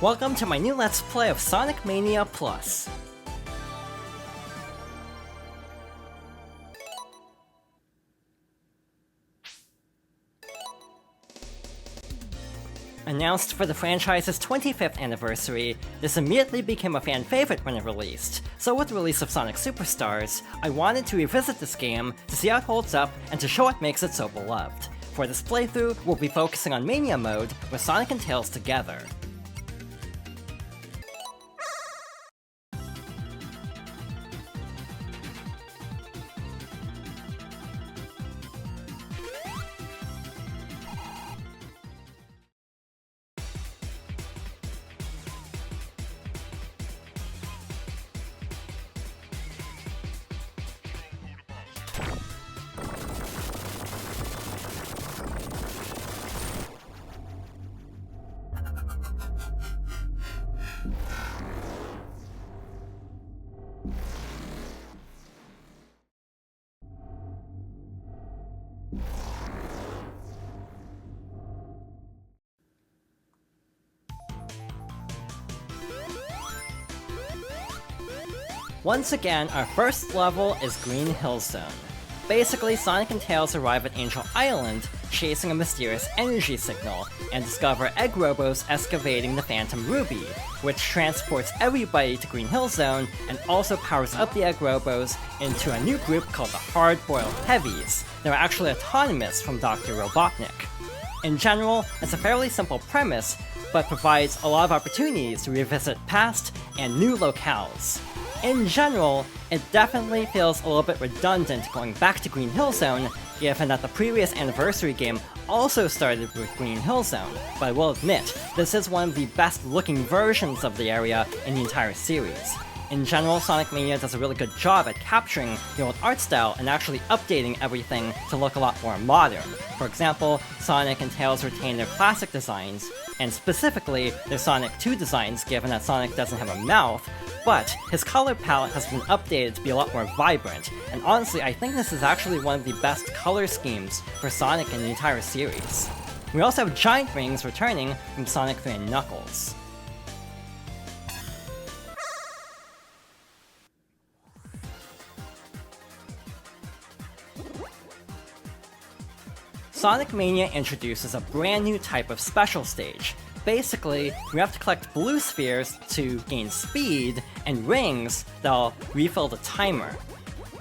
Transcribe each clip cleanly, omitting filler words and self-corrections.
Welcome to my new Let's Play of Sonic Mania Plus. Announced for the franchise's 25th anniversary, this immediately became a fan favorite when it released, so with the release of Sonic Superstars, I wanted to revisit this game to see how it holds up and to show what makes it so beloved. For this playthrough, we'll be focusing on Mania mode with Sonic and Tails together. Once again, our first level is Green Hill Zone. Basically, Sonic and Tails arrive at Angel Island, chasing a mysterious energy signal, and discover Egg Robos excavating the Phantom Ruby, which transports everybody to Green Hill Zone and also powers up the Egg Robos into a new group called the Hard-Boiled Heavies. They're actually autonomous from Dr. Robotnik. In general, it's a fairly simple premise, but provides a lot of opportunities to revisit past and new locales. In general, it definitely feels a little bit redundant going back to Green Hill Zone, given that the previous anniversary game also started with Green Hill Zone, but I will admit, this is one of the best looking versions of the area in the entire series. In general, Sonic Mania does a really good job at capturing the old art style and actually updating everything to look a lot more modern. For example, Sonic and Tails retain their classic designs, and specifically their Sonic 2 designs given that Sonic doesn't have a mouth, but his color palette has been updated to be a lot more vibrant, and honestly I think this is actually one of the best color schemes for Sonic in the entire series. We also have giant rings returning from Sonic 3 and Knuckles. Sonic Mania introduces a brand new type of special stage. Basically, we have to collect blue spheres to gain speed, and rings that'll refill the timer.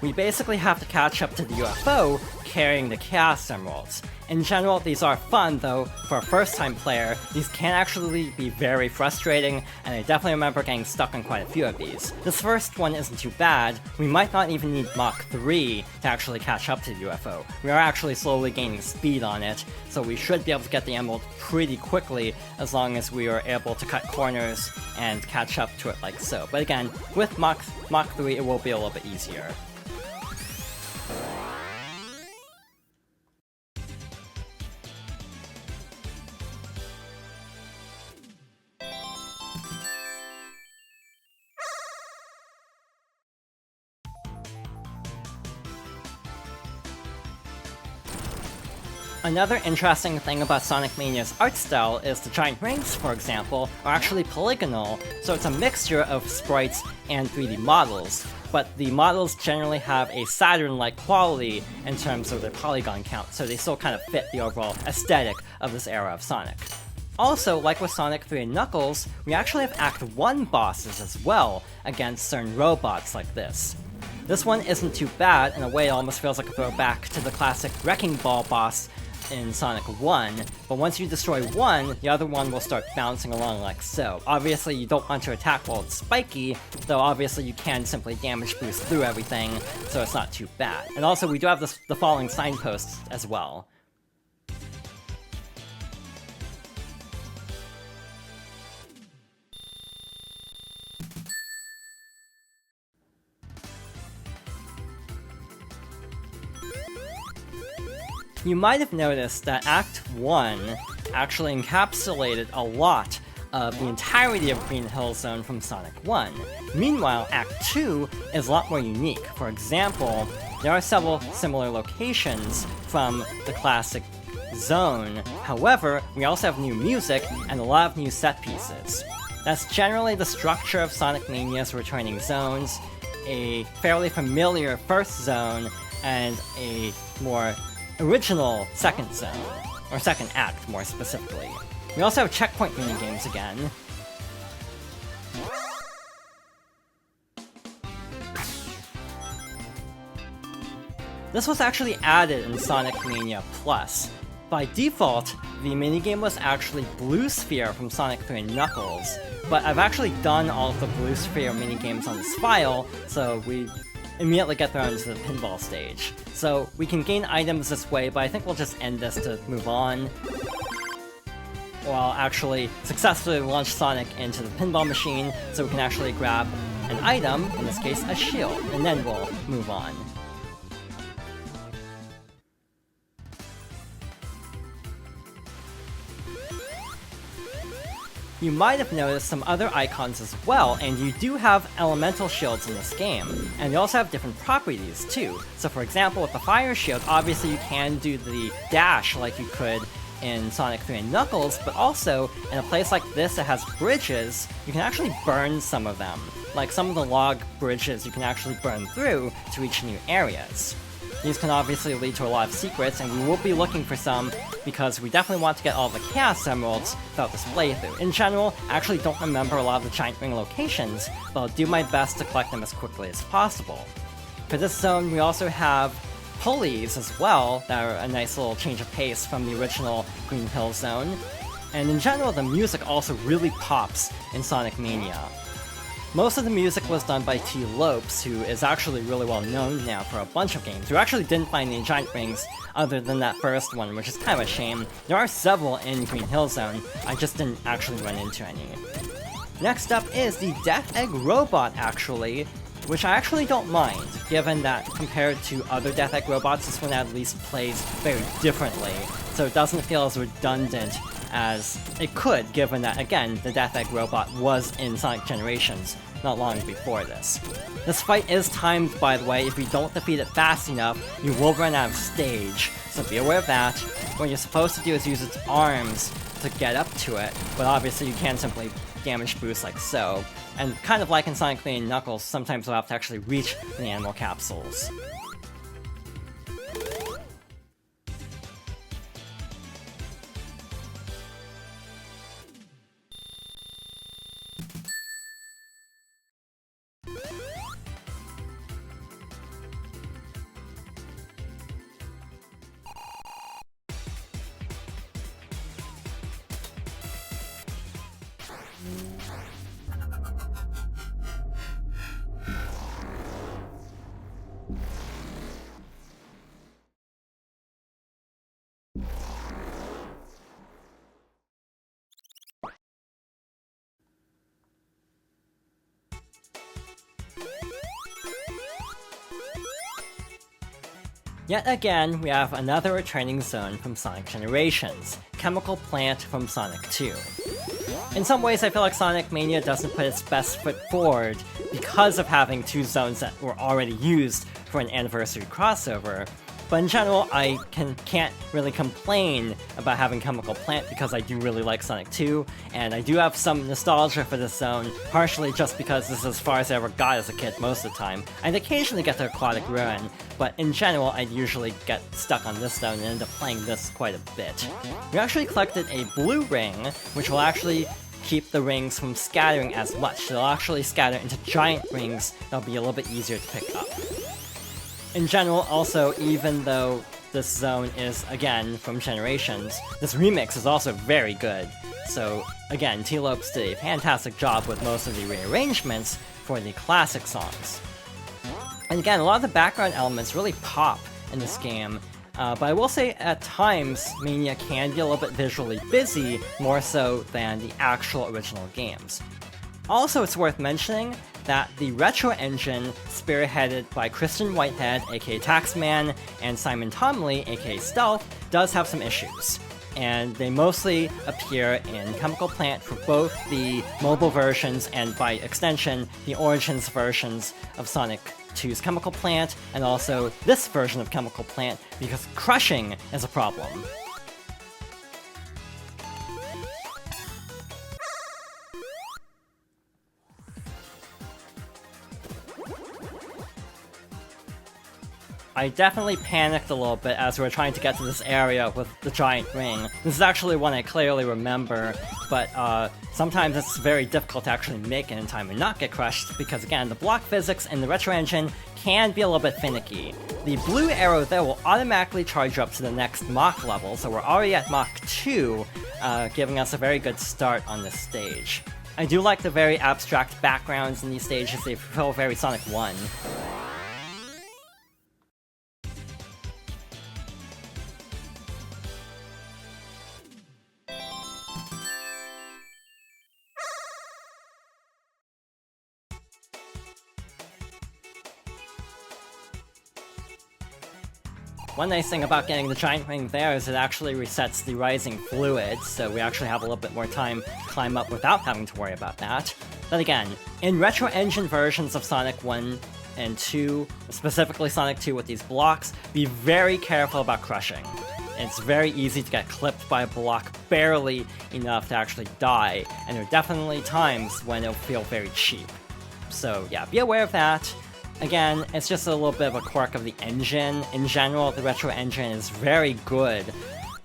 We basically have to catch up to the UFO carrying the Chaos Emeralds. In general, these are fun, though for a first-time player, these can actually be very frustrating, and I definitely remember getting stuck on quite a few of these. This first one isn't too bad. We might not even need Mach 3 to actually catch up to the UFO. We are actually slowly gaining speed on it, so we should be able to get the emerald pretty quickly as long as we are able to cut corners and catch up to it like so. But again, with Mach 3 it will be a little bit easier. Another interesting thing about Sonic Mania's art style is the giant rings, for example, are actually polygonal, so it's a mixture of sprites and 3D models, but the models generally have a Saturn-like quality in terms of their polygon count, so they still kind of fit the overall aesthetic of this era of Sonic. Also, like with Sonic 3 and Knuckles, we actually have Act 1 bosses as well, against certain robots like this. This one isn't too bad, in a way it almost feels like a throwback to the classic Wrecking Ball boss in Sonic 1, but once you destroy one, the other one will start bouncing along like so. Obviously you don't want to attack while it's spiky, though obviously you can simply damage boost through everything, so it's not too bad. And also we do have the falling signposts as well. You might have noticed that Act 1 actually encapsulated a lot of the entirety of Green Hill Zone from Sonic 1. Meanwhile, Act 2 is a lot more unique. For example, there are several similar locations from the classic zone. However, we also have new music and a lot of new set pieces. That's generally the structure of Sonic Mania's returning zones, a fairly familiar first zone, and a more original second zone, or second act more specifically. We also have checkpoint minigames again. This was actually added in Sonic Mania Plus. By default, the minigame was actually Blue Sphere from Sonic 3 and Knuckles, but I've actually done all of the Blue Sphere minigames on this file, so we immediately get thrown into the pinball stage. So we can gain items this way, but I think we'll just end this to move on. Or I'll actually successfully launch Sonic into the pinball machine, so we can actually grab an item, in this case a shield, and then we'll move on. You might have noticed some other icons as well, and you do have elemental shields in this game, and you also have different properties too. So for example, with the fire shield, obviously you can do the dash like you could in Sonic 3 and Knuckles, but also, in a place like this that has bridges, you can actually burn some of them. Like some of the log bridges you can actually burn through to reach new areas. These can obviously lead to a lot of secrets, and we will be looking for some, because we definitely want to get all the Chaos Emeralds throughout this playthrough. In general, I actually don't remember a lot of the Giant Ring locations, but I'll do my best to collect them as quickly as possible. For this zone, we also have pulleys as well, that are a nice little change of pace from the original Green Hill Zone. And in general, the music also really pops in Sonic Mania. Most of the music was done by T. Lopes, who is actually really well known now for a bunch of games. We actually didn't find any Giant Rings other than that first one, which is kind of a shame. There are several in Green Hill Zone, I just didn't actually run into any. Next up is the Death Egg Robot, actually, which I actually don't mind, given that compared to other Death Egg Robots, this one at least plays very differently, so it doesn't feel as redundant as it could, given that, again, the Death Egg Robot was in Sonic Generations not long before this. This fight is timed, by the way. If you don't defeat it fast enough, you will run out of stage, so be aware of that. What you're supposed to do is use its arms to get up to it, but obviously you can simply damage boost like so. And kind of like in Sonic 3 and Knuckles, sometimes you'll have to actually reach the animal capsules. Yet again, we have another returning zone from Sonic Generations, Chemical Plant from Sonic 2. In some ways, I feel like Sonic Mania doesn't put its best foot forward because of having two zones that were already used for an anniversary crossover, but in general, I can't really complain about having Chemical Plant because I do really like Sonic 2, and I do have some nostalgia for this zone, partially just because this is as far as I ever got as a kid most of the time. I'd occasionally get to Aquatic Ruin, but in general, I'd usually get stuck on this zone and end up playing this quite a bit. We actually collected a blue ring, which will actually keep the rings from scattering as much. They'll actually scatter into giant rings that'll be a little bit easier to pick up. In general, also, even though this zone is, again, from Generations, this remix is also very good. So, again, T. Lopes did a fantastic job with most of the rearrangements for the classic songs. And again, a lot of the background elements really pop in this game, but I will say at times, Mania can be a little bit visually busy, more so than the actual original games. Also, it's worth mentioning that the Retro Engine, spearheaded by Christian Whitehead, aka Taxman, and Simon Tomley, aka Stealth, does have some issues. And they mostly appear in Chemical Plant for both the mobile versions and, by extension, the Origins versions of Sonic 2's Chemical Plant, and also this version of Chemical Plant, because crushing is a problem. I definitely panicked a little bit as we were trying to get to this area with the giant ring. This is actually one I clearly remember, but sometimes it's very difficult to actually make it in time and not get crushed because, again, the block physics in the Retro Engine can be a little bit finicky. The blue arrow there will automatically charge you up to the next Mach level, so we're already at Mach 2, giving us a very good start on this stage. I do like the very abstract backgrounds in these stages, they feel very Sonic 1. One nice thing about getting the giant ring there is it actually resets the rising fluid, so we actually have a little bit more time to climb up without having to worry about that. But again, in Retro Engine versions of Sonic 1 and 2, specifically Sonic 2 with these blocks, be very careful about crushing. It's very easy to get clipped by a block barely enough to actually die, and there are definitely times when it'll feel very cheap. So yeah, be aware of that. Again, it's just a little bit of a quirk of the engine. In general, the Retro Engine is very good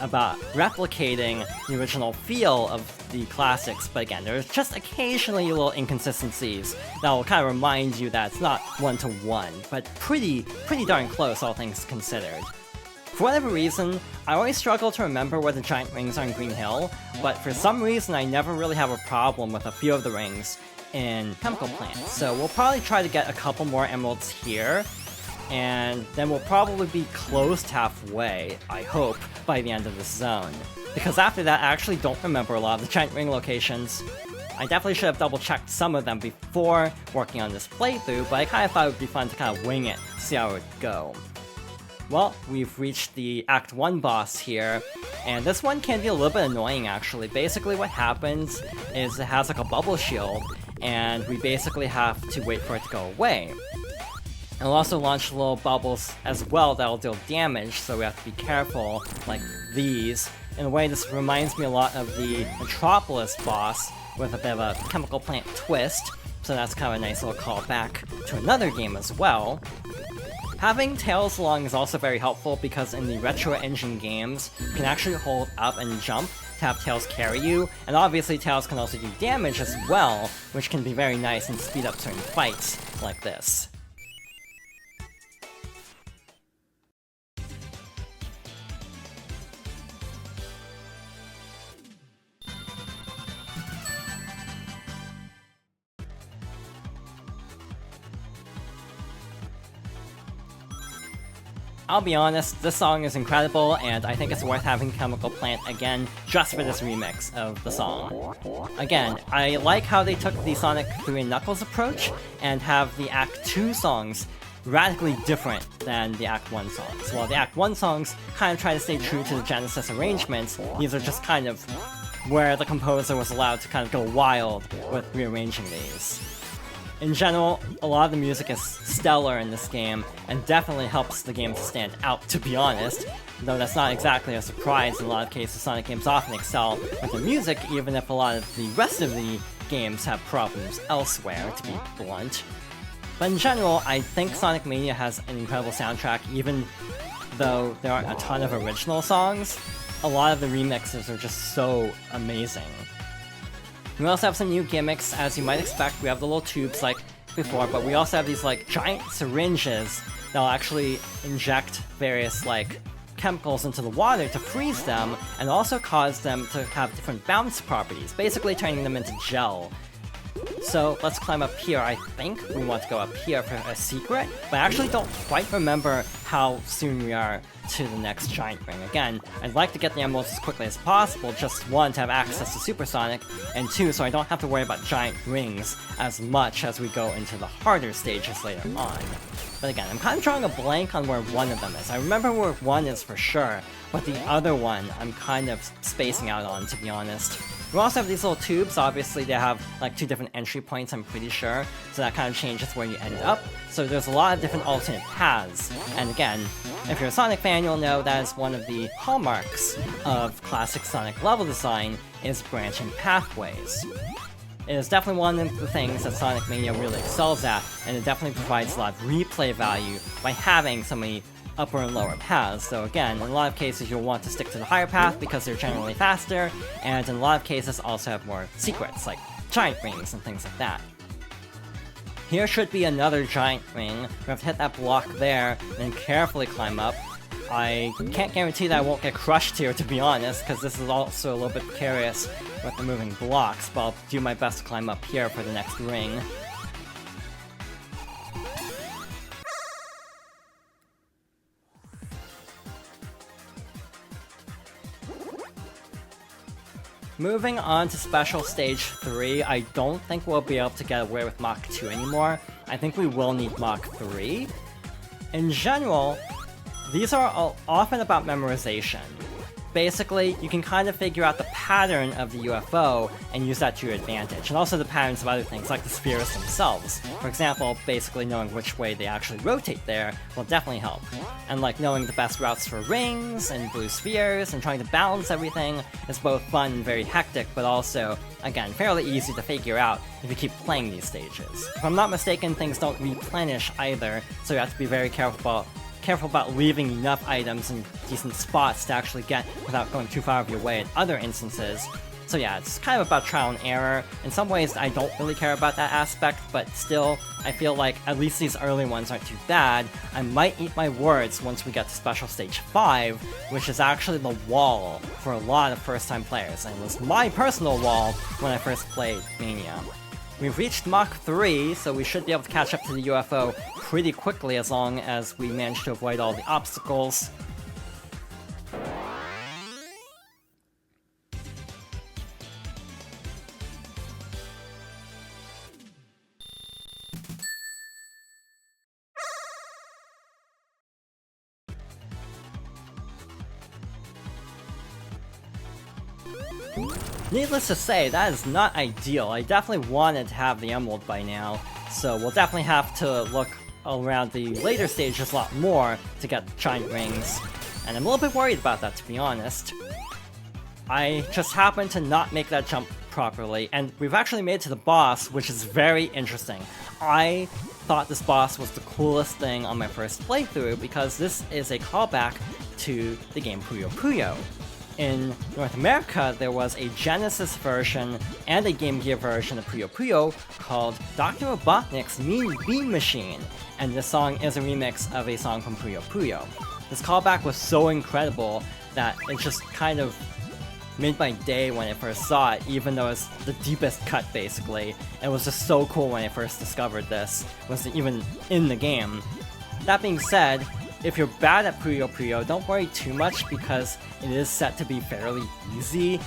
about replicating the original feel of the classics, but again, there's just occasionally little inconsistencies that will kind of remind you that it's not one-to-one, but pretty darn close, all things considered. For whatever reason, I always struggle to remember where the giant rings are in Green Hill, but for some reason I never really have a problem with a few of the rings in Chemical Plant. So we'll probably try to get a couple more emeralds here, and then we'll probably be close to halfway, I hope, by the end of this zone. Because after that, I actually don't remember a lot of the giant ring locations. I definitely should have double-checked some of them before working on this playthrough, but I kind of thought it would be fun to kind of wing it, see how it would go. Well, we've reached the Act 1 boss here, and this one can be a little bit annoying actually. Basically what happens is it has like a bubble shield, and we basically have to wait for it to go away. It'll also launch little bubbles as well that'll deal damage, so we have to be careful, like these. In a way, this reminds me a lot of the Metropolis boss, with a bit of a Chemical Plant twist, so that's kind of a nice little callback to another game as well. Having Tails along is also very helpful because in the Retro Engine games, you can actually hold up and jump to have Tails carry you, and obviously Tails can also do damage as well, which can be very nice and speed up certain fights like this. I'll be honest, this song is incredible, and I think it's worth having Chemical Plant again just for this remix of the song. Again, I like how they took the Sonic 3 and Knuckles approach and have the Act 2 songs radically different than the Act 1 songs. While the Act 1 songs kind of try to stay true to the Genesis arrangements, these are just kind of where the composer was allowed to kind of go wild with rearranging these. In general, a lot of the music is stellar in this game, and definitely helps the game to stand out, to be honest. Though that's not exactly a surprise, in a lot of cases Sonic games often excel with the music, even if a lot of the rest of the games have problems elsewhere, to be blunt. But in general, I think Sonic Mania has an incredible soundtrack, even though there aren't a ton of original songs. A lot of the remixes are just so amazing. We also have some new gimmicks, as you might expect. We have the little tubes like before, but we also have these like giant syringes that'll actually inject various like chemicals into the water to freeze them, and also cause them to have different bounce properties, basically turning them into gel. So let's climb up here. I think we want to go up here for a secret, but I actually don't quite remember how soon we are to the next giant ring. Again, I'd like to get the emeralds as quickly as possible, just one, to have access to Supersonic, and two, so I don't have to worry about giant rings as much as we go into the harder stages later on. But again, I'm kind of drawing a blank on where one of them is. I remember where one is for sure, but the other one I'm kind of spacing out on, to be honest. We also have these little tubes. Obviously they have like 2 different entry points, I'm pretty sure, so that kind of changes where you end up. So there's a lot of different alternate paths, and again, if you're a Sonic fan, you'll know that is one of the hallmarks of classic Sonic level design, is branching pathways. It is definitely one of the things that Sonic Mania really excels at, and it definitely provides a lot of replay value by having so many upper and lower paths. So again, in a lot of cases you'll want to stick to the higher path because they're generally faster, and in a lot of cases also have more secrets, like giant rings and things like that. Here should be another giant ring. We have to hit that block there, and then carefully climb up. I can't guarantee that I won't get crushed here, to be honest, because this is also a little bit precarious with the moving blocks, but I'll do my best to climb up here for the next ring. Moving on to Special Stage 3, I don't think we'll be able to get away with Mach 2 anymore. I think we will need Mach 3. In general, these are often about memorization. Basically, you can kind of figure out the pattern of the UFO and use that to your advantage, and also the patterns of other things like the spheres themselves. For example, basically knowing which way they actually rotate there will definitely help. And like knowing the best routes for rings and blue spheres and trying to balance everything is both fun and very hectic, but also, again, fairly easy to figure out if you keep playing these stages. If I'm not mistaken, things don't replenish either, so you have to be very careful about leaving enough items in decent spots to actually get without going too far of your way in other instances. So yeah, it's kind of about trial and error. In some ways, I don't really care about that aspect, but still, I feel like at least these early ones aren't too bad. I might eat my words once we get to Special Stage 5, which is actually the wall for a lot of first-time players, and it was my personal wall when I first played Mania. We've reached Mach 3, so we should be able to catch up to the UFO pretty quickly as long as we manage to avoid all the obstacles. Needless to say, that is not ideal. I definitely wanted to have the emerald by now, so we'll definitely have to look around the later stages a lot more to get giant rings, and I'm a little bit worried about that, to be honest. I just happened to not make that jump properly, and we've actually made it to the boss, which is very interesting. I thought this boss was the coolest thing on my first playthrough because this is a callback to the game Puyo Puyo. In North America, there was a Genesis version and a Game Gear version of Puyo Puyo called Dr. Robotnik's Mean Bean Machine, and this song is a remix of a song from Puyo Puyo. This callback was so incredible that it just kind of made my day when I first saw it, even though it's the deepest cut basically. It was just so cool when I first discovered this, it wasn't even in the game. That being said, if you're bad at Puyo Puyo, don't worry too much because it is set to be fairly easy.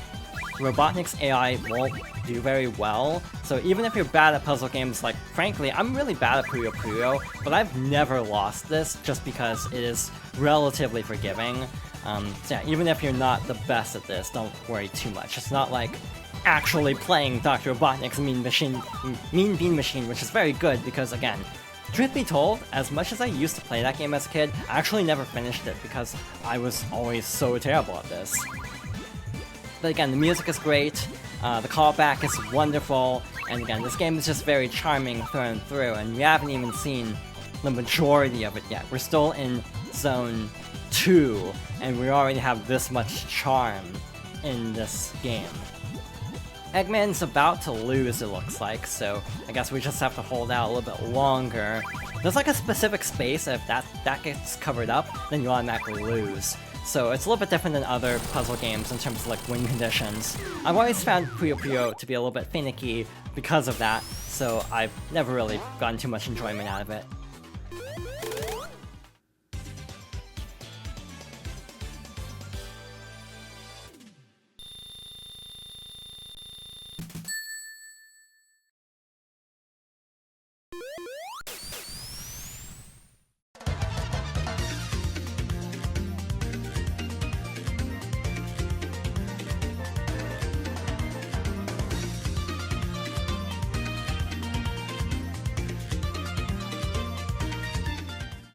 Robotnik's AI won't do very well, so even if you're bad at puzzle games, like, frankly, I'm really bad at Puyo Puyo, but I've never lost this just because it is relatively forgiving. So yeah, even if you're not the best at this, don't worry too much. It's not like actually playing Dr. Robotnik's Mean Bean Machine, which is very good because, again, truth be told, as much as I used to play that game as a kid, I actually never finished it because I was always so terrible at this. But again, the music is great, the callback is wonderful, and again, this game is just very charming through and through, and we haven't even seen the majority of it yet. We're still in Zone 2, and we already have this much charm in this game. Eggman's about to lose, it looks like, so I guess we just have to hold out a little bit longer. There's like a specific space, if that gets covered up, then you automatically lose. So it's a little bit different than other puzzle games in terms of like win conditions. I've always found Puyo Puyo to be a little bit finicky because of that, so I've never really gotten too much enjoyment out of it.